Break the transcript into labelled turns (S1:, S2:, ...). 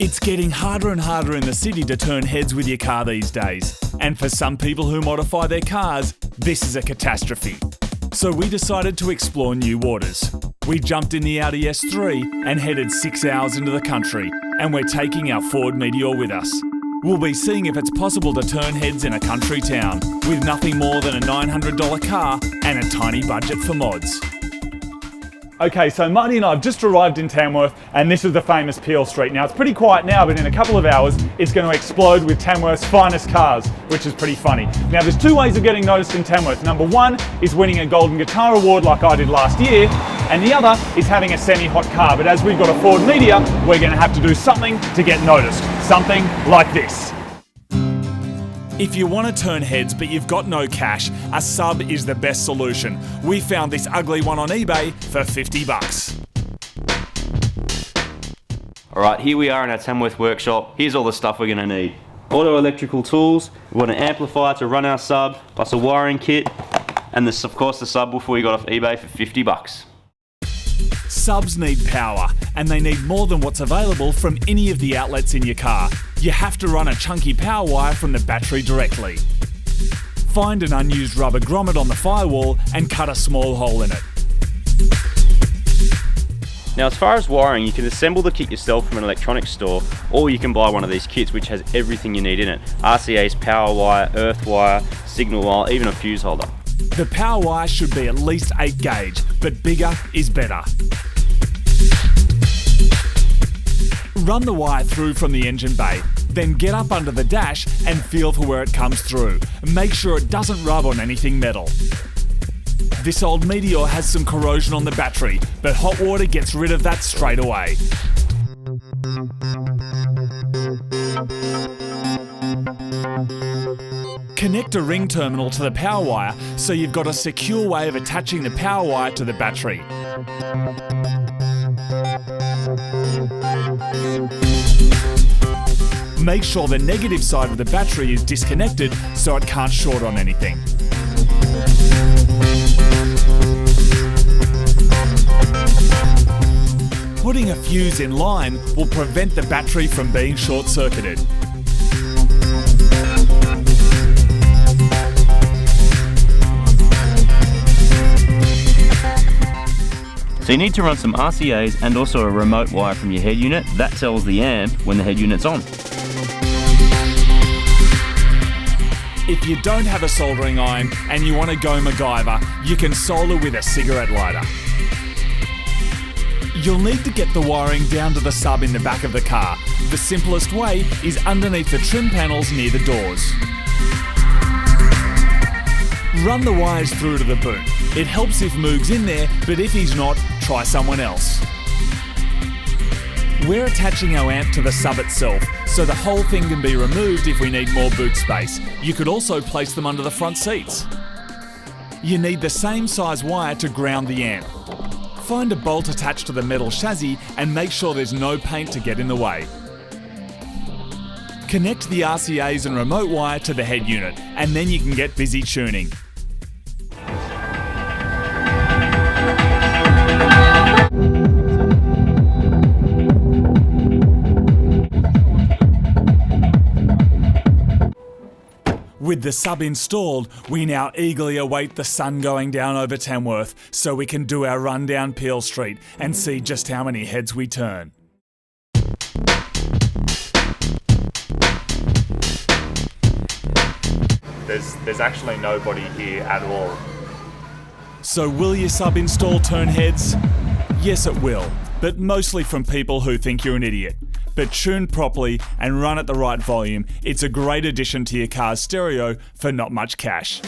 S1: It's getting harder and harder in the city to turn heads with your car these days. And for some people who modify their cars, this is a catastrophe. So we decided to explore new waters. We jumped in the Audi S3 and headed 6 hours into the country, and we're taking our Ford Meteor with us. We'll be seeing if it's possible to turn heads in a country town with nothing more than a $900 car and a tiny budget for mods. Okay, so Marty and I have just arrived in Tamworth, and this is the famous Peel Street. Now, it's pretty quiet now, but in a couple of hours, it's going to explode with Tamworth's finest cars, which is pretty funny. Now, there's two ways of getting noticed in Tamworth. Number one is winning a Golden Guitar Award like I did last year, and the other is having a semi-hot car. But as we've got a Ford Meteor, we're going to have to do something to get noticed. Something like this. If you want to turn heads but you've got no cash, a sub is the best solution. We found this ugly one on eBay for $50.
S2: Alright, here we are in our Tamworth workshop. Here's all the stuff we're going to need. Auto electrical tools, we want an amplifier to run our sub, plus a wiring kit, and this, of course, the subwoofer we got off eBay for $50.
S1: Subs need power, and they need more than what's available from any of the outlets in your car. You have to run a chunky power wire from the battery directly. Find an unused rubber grommet on the firewall and cut a small hole in it.
S2: Now, as far as wiring, you can assemble the kit yourself from an electronics store, or you can buy one of these kits which has everything you need in it. RCA's power wire, earth wire, signal wire, even a fuse holder.
S1: The power wire should be at least 8 gauge, but bigger is better. Run the wire through from the engine bay, then get up under the dash and feel for where it comes through. Make sure it doesn't rub on anything metal. This old Meteor has some corrosion on the battery, but hot water gets rid of that straight away. Connect a ring terminal to the power wire so you've got a secure way of attaching the power wire to the battery. Make sure the negative side of the battery is disconnected so it can't short on anything. Putting a fuse in line will prevent the battery from being short-circuited.
S2: So you need to run some RCAs and also a remote wire from your head unit. That tells the amp when the head unit's on.
S1: If you don't have a soldering iron and you want to go MacGyver, you can solder with a cigarette lighter. You'll need to get the wiring down to the sub in the back of the car. The simplest way is underneath the trim panels near the doors. Run the wires through to the boot. It helps if Moog's in there, but if he's not, try someone else. We're attaching our amp to the sub itself, so the whole thing can be removed if we need more boot space. You could also place them under the front seats. You need the same size wire to ground the amp. Find a bolt attached to the metal chassis and make sure there's no paint to get in the way. Connect the RCAs and remote wire to the head unit, and then you can get busy tuning. With the sub installed, we now eagerly await the sun going down over Tamworth so we can do our run down Peel Street and see just how many heads we turn. There's actually nobody here at all. So will your sub install turn heads? Yes, it will, but mostly from people who think you're an idiot. But tuned properly and run at the right volume, it's a great addition to your car's stereo for not much cash.